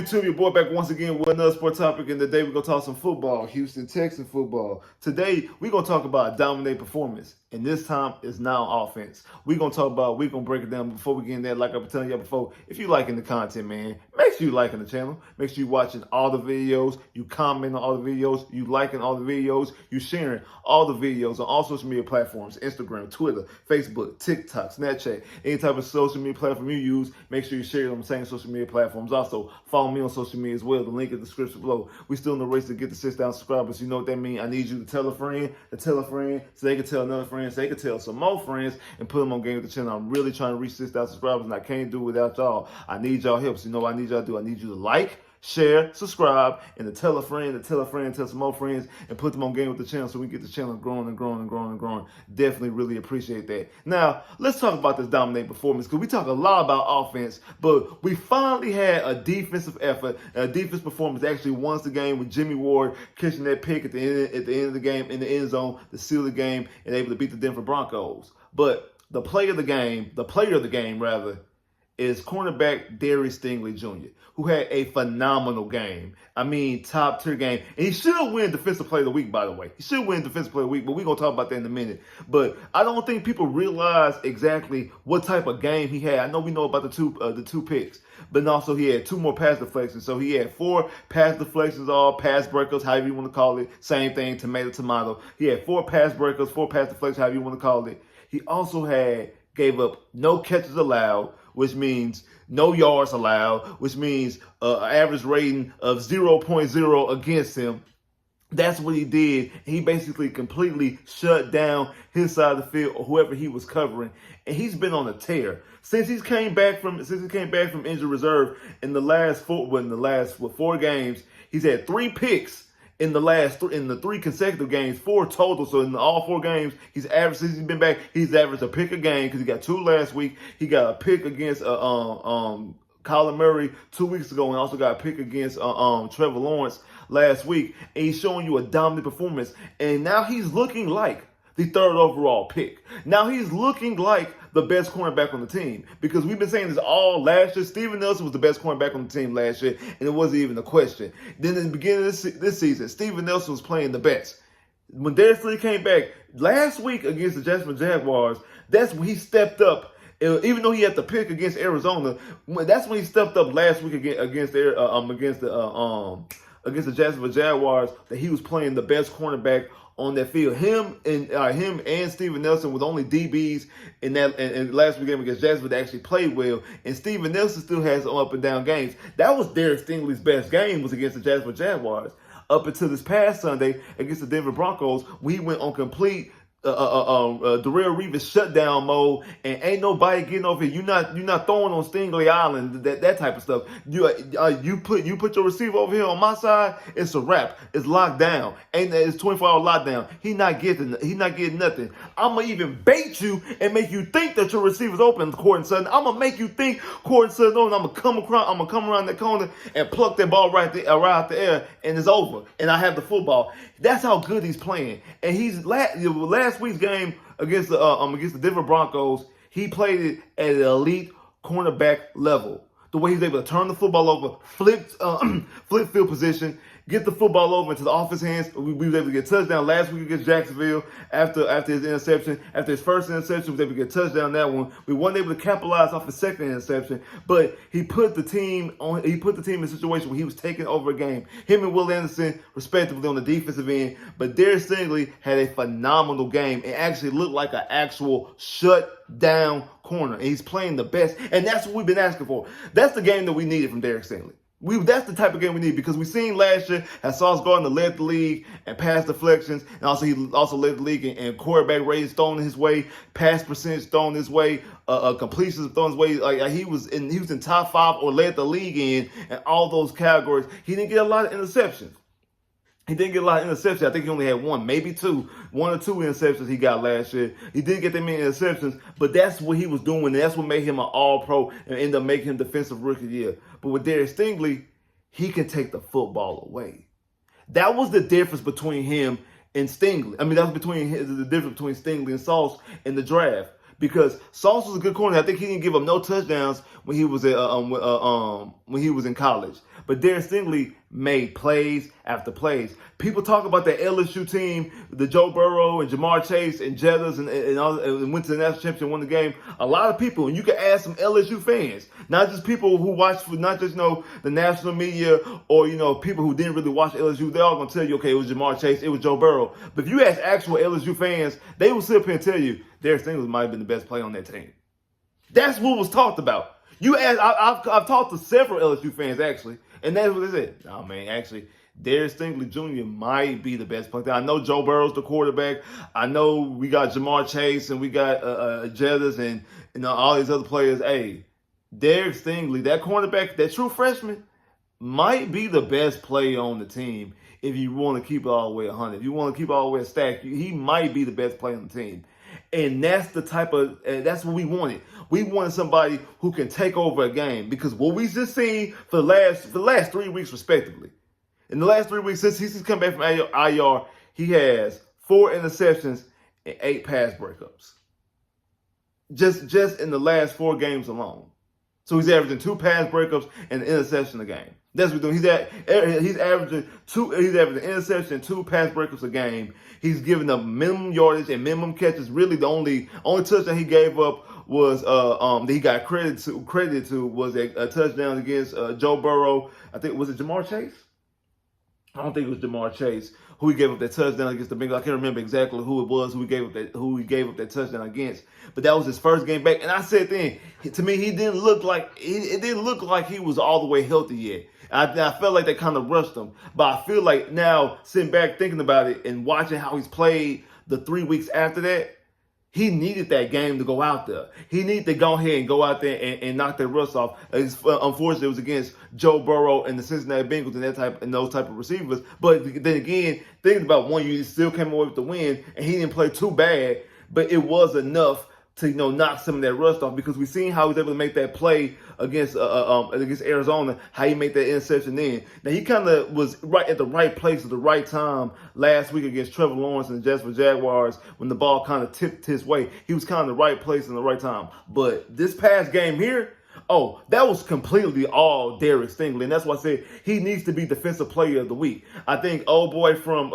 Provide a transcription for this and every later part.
YouTube? Your boy back once again with another sport topic, and today we're going to talk some football, Houston Texans football. Today, we're going to talk about a dominant performance, and this time it's now offense. We're going to break it down. Before we get in there, like I've been telling you before, if you're liking the content, man, make sure you're liking the channel. Make sure you're watching all the videos, you comment on all the videos, you liking all the videos, you sharing all the videos on all social media platforms, Instagram, Twitter, Facebook, TikTok, Snapchat, any type of social media platform you use, make sure you share it on the same social media platforms. Also, follow me on social media as well. The link in the description below. We still in the race to get to 6,000 subscribers. You know what that means? I need you to tell a friend, so they can tell another friend, so they can tell some more friends, and put them on game with the channel. I'm really trying to reach 6,000 subscribers, and I can't do it without y'all. I need y'all help. So you know what I need y'all to do? I need you to like, share, subscribe, and to tell a friend, tell some more friends, and put them on game with the channel so we get the channel growing and growing and growing and growing. Definitely really appreciate that. Now, let's talk about this dominating performance, because we talk a lot about offense, but we finally had a defensive effort, a defense performance that actually won the game with Jimmy Ward catching that pick at the end of the game in the end zone to seal the game and able to beat the Denver Broncos. But the player of the game is cornerback Derek Stingley Jr., who had a phenomenal game. I mean, top-tier game. And he should win Defensive Player of the Week, by the way. He should win Defensive Player of the Week, but we're going to talk about that in a minute. But I don't think people realize exactly what type of game he had. I know we know about the two picks, but also he had 2 more pass deflections. So he had 4 pass deflections, all pass breakers, however you want to call it. Same thing, tomato. He had 4 pass breakers, 4 pass deflections, however you want to call it. He also gave up no catches allowed, which means no yards allowed, which means an average rating of 0.0 against him. That's what he did. He basically completely shut down his side of the field or whoever he was covering. And he's been on a tear since he came back from injured reserve in the last 4 games. He's had 3 picks in the 3 consecutive games, 4 total. So in all 4 games, since he's been back, he's averaged a pick a game, because he got 2 last week. He got a pick against Kyler Murray 2 weeks ago, and also got a pick against Trevor Lawrence last week. And he's showing you a dominant performance. And now he's looking like the 3rd overall pick. Now he's looking like the best cornerback on the team, because we've been saying this all last year. Steven Nelson was the best cornerback on the team last year, and it wasn't even a question. Then in the beginning of this season, Steven Nelson was playing the best. When Derek Stingley came back last week against the Jacksonville Jaguars, that's when he stepped up. Even though he had the pick against Arizona, that's when he stepped up last week against the Jacksonville Jaguars, that he was playing the best cornerback on that field. Him and Steven Nelson with only DBs in last week game against Jacksonville that actually played well. And Steven Nelson still has some up and down games. That was Derek Stingley's best game, was against the Jacksonville Jaguars. Up until this past Sunday against the Denver Broncos, when he went on complete Darrelle Revis shutdown mode, and ain't nobody getting over here. You're not throwing on Stingley Island, that type of stuff. You put your receiver over here on my side, it's a wrap. It's locked down. It's 24-hour lockdown. He not getting nothing. I'ma even bait you and make you think that your receiver's open, Courtland Sutton. I'ma make you think Courtland Sutton open. I'ma come around the corner and pluck that ball right out the air, and it's over. And I have the football. That's how good he's playing. And he's last week's game against the Denver Broncos, he played it at an elite cornerback level. The way he's able to turn the football over, flip field position, get the football over into the offense hands. We was able to get a touchdown last week against Jacksonville after his interception. After his first interception, we was able to get a touchdown that one. We weren't able to capitalize off his second interception, but he put the team in a situation where he was taking over a game. Him and Will Anderson, respectively, on the defensive end. But Derek Stingley had a phenomenal game. It actually looked like an actual shut-down corner. And he's playing the best. And that's what we've been asking for. That's the game that we needed from Derek Stingley. That's the type of game we need, because we seen last year how Sauce Gardner led the league and pass deflections, and also he led the league in quarterback ratings thrown his way, pass percentage thrown his way, completions thrown his way. Like he was in top 5 or led the league in all those categories. He didn't get a lot of interceptions. I think he only had 1 or 2 interceptions he got last year. He didn't get that many interceptions, but that's what he was doing, and that's what made him an all-pro and ended up making him Defensive Rookie of the Year. But with Derek Stingley, he can take the football away. That was the difference between him and Stingley. I mean, that was the difference between Stingley and Sauce in the draft. because Sauce was a good corner. I think he didn't give up no touchdowns when he was when he was in college. But Derek Stingley made plays after plays. People talk about that LSU team, the Joe Burrow and Jamar Chase and Jettas and went to the national championship and won the game. A lot of people, and you can ask some LSU fans, not just people who watch, not just the national media or people who didn't really watch LSU. They're all gonna tell you, okay, it was Jamar Chase, it was Joe Burrow. But if you ask actual LSU fans, they will sit up here and tell you Derek Stingley might have been the best player on that team. That's what was talked about. You ask, I've talked to several LSU fans actually, and that's what they said. Oh man, actually, Derek Stingley Jr. might be the best player. I know Joe Burrow's the quarterback. I know we got Jamar Chase and we got Jettas and all these other players. Hey, Derek Stingley, that cornerback, that true freshman, might be the best player on the team if you want to keep it all the way 100. If you want to keep it all the way stacked, he might be the best player on the team. And that's the type of, that's what we wanted. We wanted somebody who can take over a game, because what we just seen for the last 3 weeks respectively. In the last 3 weeks, since he's come back from IR, he has 4 interceptions and 8 pass breakups. Just in the last 4 games alone. So he's averaging 2 pass breakups and an interception a game. That's what he's doing. He's averaging an interception and 2 pass breakups a game. He's giving up minimum yardage and minimum catches. Really, the only touchdown he gave up was that he got credited to was a touchdown against Joe Burrow. I think, was it Jamar Chase? I don't think it was Jamar Chase who he gave up that touchdown against the Bengals. I can't remember exactly who it was who he gave up that touchdown against. But that was his first game back. And I said then, to me, it didn't look like he was all the way healthy yet. I felt like they kind of rushed him. But I feel like now, sitting back thinking about it and watching how he's played the 3 weeks after that, he needed that game to go out there. He needed to go ahead and go out there and knock that rust off. Unfortunately, it was against Joe Burrow and the Cincinnati Bengals and those type of receivers. But then again, thinking about one, you still came away with the win, and he didn't play too bad, but it was enough to knock some of that rust off, because we seen how he was able to make that play against Arizona, how he made that interception then. Now, he kind of was right at the right place at the right time last week against Trevor Lawrence and the Jacksonville Jaguars when the ball kind of tipped his way. He was kind of the right place in the right time. But this past game here, that was completely all Derek Stingley, and that's why I said he needs to be Defensive Player of the Week. I think old boy from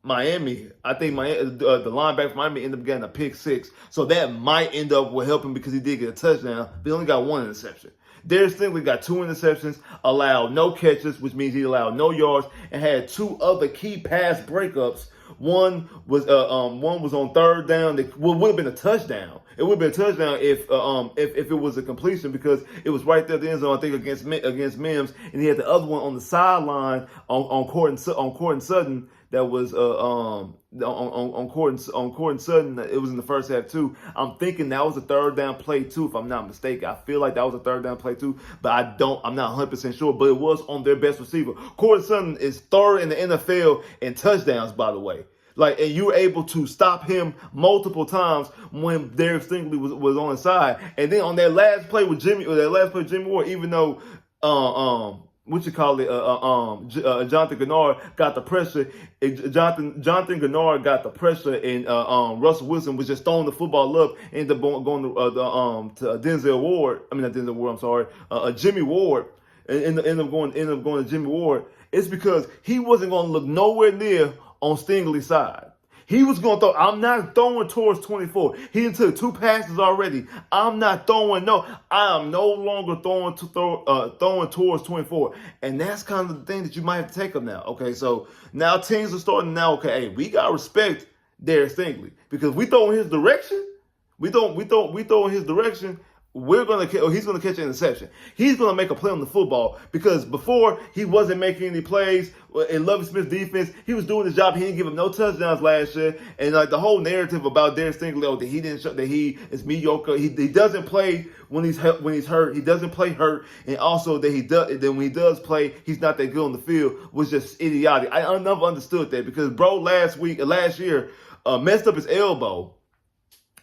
Miami, the linebacker from Miami ended up getting a pick 6, so that might end up with helping because he did get a touchdown, but he only got 1 interception. Derek Stingley got 2 interceptions, allowed no catches, which means he allowed no yards, and had 2 other key pass breakups. One was on 3rd down that would have been a touchdown. It would have been a touchdown if it was a completion, because it was right there at the end zone, I think, against Mims, and he had the other one on the sideline on Courtland Sutton that was on Courtland Sutton. It was in the first half too. I'm thinking that was a 3rd down play too, if I'm not mistaken. I feel like that was a 3rd down play too, but I'm not 100% sure. But it was on their best receiver. Courtland Sutton is 3rd in the NFL in touchdowns, by the way. And you were able to stop him multiple times when Derek Stingley was on his side. And then on that last play with Jimmy Ward, even though Jonathan Gennard got the pressure. Jonathan Gennard got the pressure, and Russell Wilson was just throwing the football up, and ended up going to Denzel Ward. I mean, not Denzel Ward. I'm sorry, Jimmy Ward. And end up going to Jimmy Ward. It's because he wasn't going to look nowhere near on Stingley's side. He was going to throw. I'm not throwing towards 24. He took 2 passes already. I'm not throwing. No, I am no longer throwing towards 24. And that's kind of the thing that you might have to take up now. Okay, so now teams are starting now. Okay, hey, we got to respect Derek Stingley, because we throw in his direction. We throw in his direction. He's gonna catch an interception. He's gonna make a play on the football, because before he wasn't making any plays in Lovie Smith's defense. He was doing his job. He didn't give him no touchdowns last year, and the whole narrative about Derek Stingley, that he didn't show, that he is mediocre. He doesn't play when he's hurt. He doesn't play hurt, and also that he does. Then when he does play, he's not that good on the field. Was just idiotic. I never understood that, because bro last year messed up his elbow,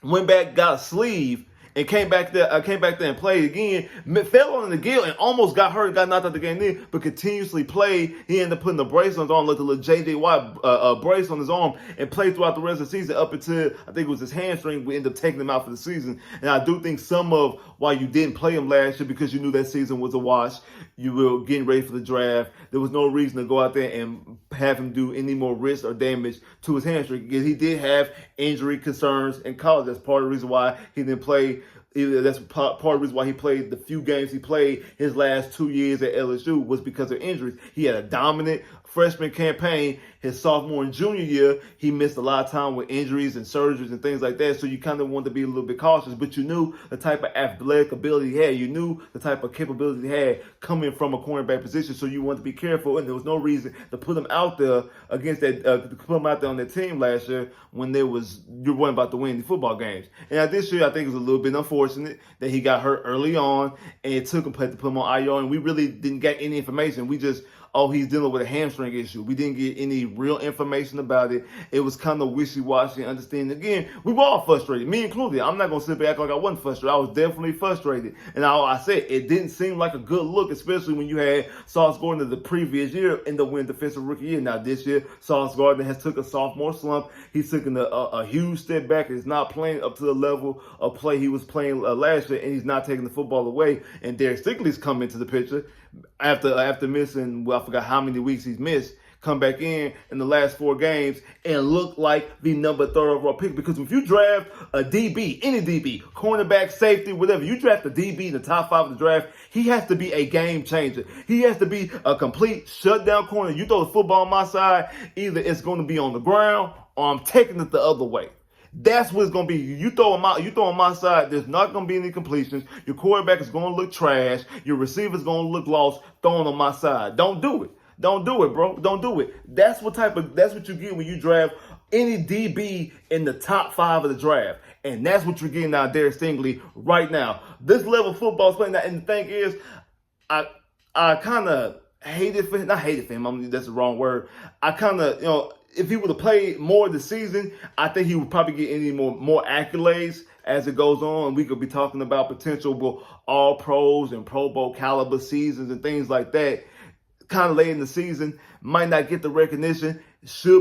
went back, got a sleeve, and came back there and played again. Fell on the gill and almost got hurt, got knocked out the game then, but continuously played. He ended up putting the brace on his arm, like the little J.J. Watt brace on his arm, and played throughout the rest of the season up until I think it was his hamstring. We ended up taking him out for the season. And I do think some of why you didn't play him last year because you knew that season was a wash. You were getting ready for the draft. There was no reason to go out there and have him do any more risk or damage to his hamstring because he did have injury concerns in college. That's part of the reason why he didn't play. That's part of the reason why he played the few games he played his last 2 years at LSU was because of injuries. He had a dominant freshman campaign. His sophomore and junior year, he missed a lot of time with injuries and surgeries and things like that. So you kind of wanted to be a little bit cautious, but you knew the type of athletic ability he had. You knew the type of capability he had coming from a cornerback position. So you wanted to be careful, and there was no reason to put him out there against that, to put him out there on that team last year when you're worrying about to win the football games. And this year, I think it was a little bit unfortunate that he got hurt early on, and it took him to put him on IR, and we really didn't get any information. We just, he's dealing with a hamstring issue. We didn't get any real information about it. It was kind of wishy-washy, understanding. Again, we were all frustrated, me included. I'm not going to sit back like I wasn't frustrated. I was definitely frustrated. And I said, it didn't seem like a good look, especially when you had Sauce Gardner the previous year in the win defensive rookie year. Now, this year, Sauce Gardner has took a sophomore slump. He's taken a huge step back. He's not playing up to the level of play he was playing last year, and he's not taking the football away. And Derek Stingley's come into the picture after missing, I forgot how many weeks he's missed, come back in the last 4 games and look like the number 3rd overall pick. Because if you draft a DB, any DB, cornerback, safety, whatever, you draft a DB in the top 5 of the draft, he has to be a game changer. He has to be a complete shutdown corner. You throw the football on my side, either it's going to be on the ground or I'm taking it the other way. That's what it's going to be. You throw on my side, there's not going to be any completions. Your quarterback is going to look trash. Your receiver's going to look lost throwing on my side. Don't do it. Don't do it, bro. Don't do it. That's what you get when you draft any DB in the top 5 of the draft. And that's what you're getting out of Derek Stingley right now. This level of football is playing that. And the thing is, I kind of hate it for him. Not hate it for him. That's the wrong word. I kind of, if he would have played more this season, I think he would probably get any more accolades as it goes on. We could be talking about potential all pros and Pro Bowl caliber seasons and things like that. Kind of late in the season, might not get the recognition. He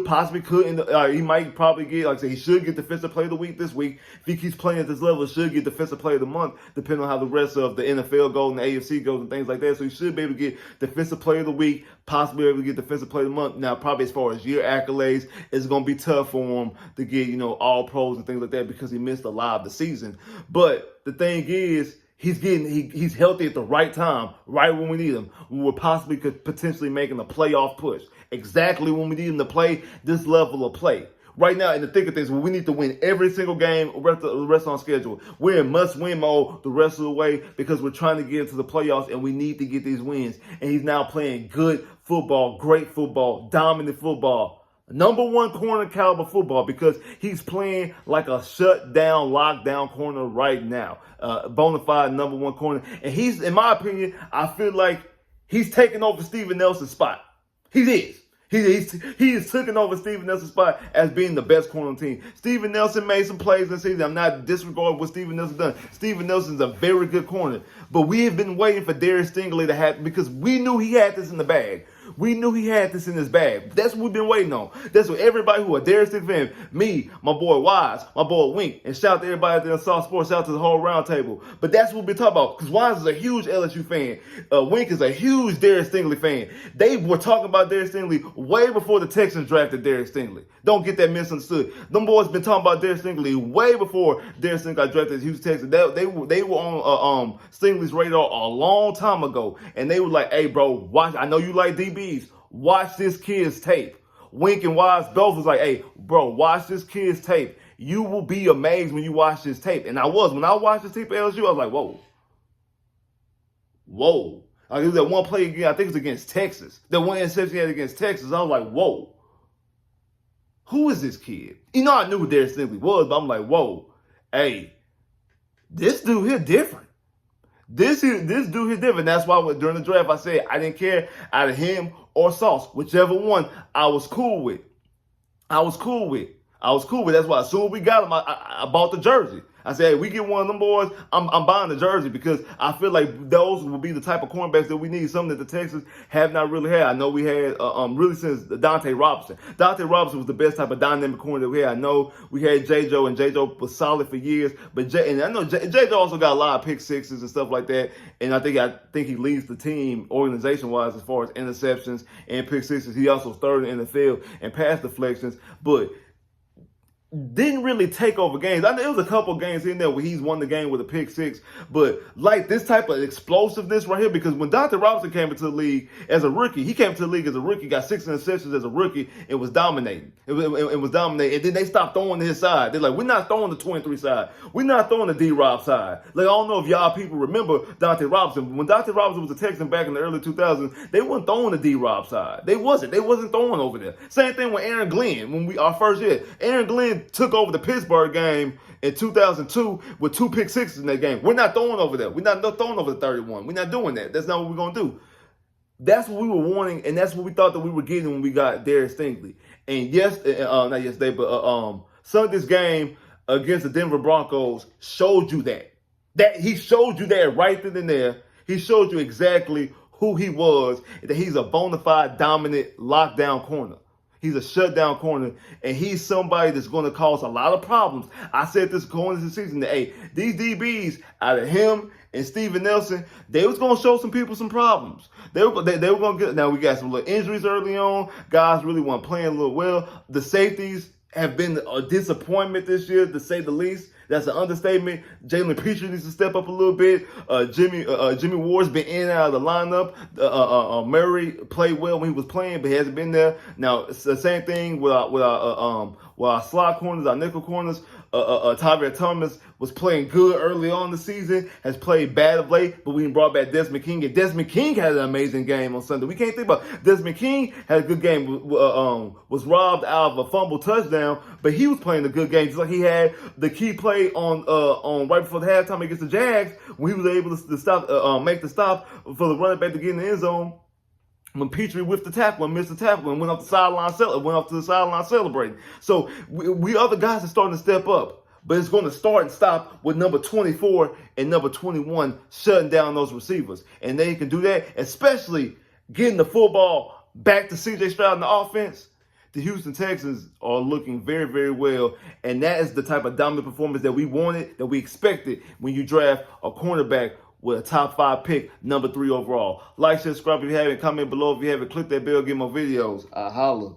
might probably get, like I said, he should get Defensive Player of the Week this week. If he keeps playing at this level, should get Defensive Player of the Month, depending on how the rest of the NFL goes and the AFC goes and things like that. So he should be able to get Defensive Player of the Week, possibly able to get Defensive Player of the Month. Now, probably as far as year accolades, it's going to be tough for him to get, all pros and things like that because he missed a lot of the season. But the thing is, he's healthy at the right time, right when we need him. When we're possibly potentially making a playoff push. Exactly when we need him to play this level of play. Right now, in the thick of things, we need to win every single game, the rest on schedule. We're in must-win mode the rest of the way because we're trying to get into the playoffs and we need to get these wins. And he's now playing good football, great football, dominant football. Number 1 corner caliber football because he's playing like a shutdown, lockdown corner right now. Bona fide number 1 corner. And he's, in my opinion, I feel like he's taking over Steven Nelson's spot. He is. He is taking over Steven Nelson's spot as being the best corner on the team. Steven Nelson made some plays this season. I'm not disregarding what Steven Nelson done. Steven Nelson's a very good corner. But we have been waiting for Derek Stingley to have, because we knew he had this in the bag. We knew he had this in his bag. That's what we've been waiting on. That's what everybody who are Derek Stingley fan, me, my boy Wise, my boy Wink, and shout out to everybody out there in South Sports, shout out to the whole round table. But that's what we've been talking about, because Wise is a huge LSU fan. Wink is a huge Derek Stingley fan. They were talking about Derek Stingley way before the Texans drafted Derek Stingley. Don't get that misunderstood. Them boys been talking about Derek Stingley way before Derek Stingley got drafted to Houston Texans. They were on Stingley's radar a long time ago, and they were like, "Hey, bro, watch. I know you like DBs. Watch this kid's tape." Wink and Wise both was like, "Hey, bro, watch this kid's tape. You will be amazed when you watch this tape." And when I watched this tape at LSU, I was like, whoa. Like, it was that one play again, I think it was against Texas. That one interception he had against Texas. I was like, whoa. Who is this kid? I knew who Derek Stingley was, but I'm like, whoa. Hey, this dude here different. This dude is different. That's why during the draft I said I didn't care out of him or Sauce. Whichever one I was cool with. That's why as soon as we got him, I bought the jersey. I said, hey, we get one of them boys, I'm buying the jersey because I feel like those will be the type of cornerbacks that we need, something that the Texans have not really had. I know we had, really since Dante Robinson. Dante Robinson was the best type of dynamic corner that we had. I know we had J-Joe, and J-Joe was solid for years, but and I know J-Joe also got a lot of pick sixes and stuff like that, and I think he leads the team organization-wise as far as interceptions and pick sixes. He also third in the field and pass deflections, but didn't really take over games. I know there was a couple games in there where he's won the game with a pick six, but like this type of explosiveness right here, because when Dante Robinson came into the league as a rookie, got 6 interceptions as a rookie and was dominating. It was dominating, and then they stopped throwing to his side. They're like, we're not throwing the 23 side. We're not throwing the D-Rob side. Like, I don't know if y'all people remember Dante Robinson, but when Dante Robinson was a Texan back in the early 2000s, they weren't throwing the D-Rob side. They wasn't throwing over there. Same thing with Aaron Glenn when our first year. Aaron Glenn took over the Pittsburgh game in 2002 with 2 pick sixes in that game. We're not throwing over there. We're not throwing over the 31. We're not doing that. That's not what we're going to do. That's what we were wanting, and that's what we thought that we were getting when we got Derek Stingley. And not yesterday, but Sunday's game against the Denver Broncos showed you that. That he showed you that right then and there. He showed you exactly who he was, that he's a bona fide dominant lockdown corner. He's a shutdown corner, and he's somebody that's going to cause a lot of problems. I said this going into the season that, hey, these DBs, out of him and Steven Nelson, they was going to show some people some problems. They were going to get, now we got some little injuries early on. Guys really weren't playing a little well. The safeties have been a disappointment this year, to say the least. That's an understatement. Jalen Petrie needs to step up a little bit. Jimmy Ward's been in and out of the lineup. Murray played well when he was playing, but he hasn't been there. Now, it's the same thing with our slot corners, our nickel corners. Tavia Thomas was playing good early on in the season, has played bad of late, but we brought back Desmond King, and Desmond King had an amazing game on Sunday. We can't think about Desmond King had a good game, was robbed out of a fumble touchdown, but he was playing a good game, just like he had the key play on right before the halftime against the Jags, when he was able to stop, make the stop for the running back to get in the end zone. When Petrie whiffed the tackle and missed the tackle and went up to the sideline celebrating. So we other guys are starting to step up, but it's going to start and stop with number 24 and number 21 shutting down those receivers. And they can do that, especially getting the football back to C.J. Stroud in the offense. The Houston Texans are looking very, very well, and that is the type of dominant performance that we wanted, that we expected when you draft a cornerback with a top 5 pick, number 3 overall. Like, share, subscribe if you haven't, comment below if you haven't, click that bell, get more videos. I holla.